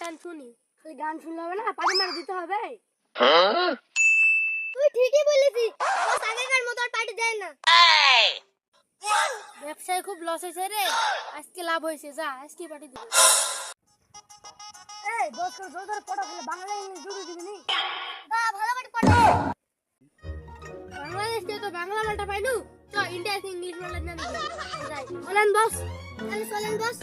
টান শুনি। তুই গান শুনলে হবে না, পাটি মারা দিতে হবে। তুই ঠিকই বলেছিস, বস আগেকার মতো আর পার্টি দেয় না। ব্যবসায় খুব লস হয়েছে রে, আজকে লাভ হয়েছে, যা আজকে পার্টি দিবি। এই বস করে জোর ধরে পড়া ফেলে বাংলা ইংলিশ দুটো দিবি নি। বা ভালো পার্টি পড়া। বাংলাদেশ থেকে তো বাংলা মালটা পাইলু, চ ইন্ডিয়া থেকে ইংলিশ মালটা নিয়ে যাই। বলেন বস। তাহলে চলেন বস।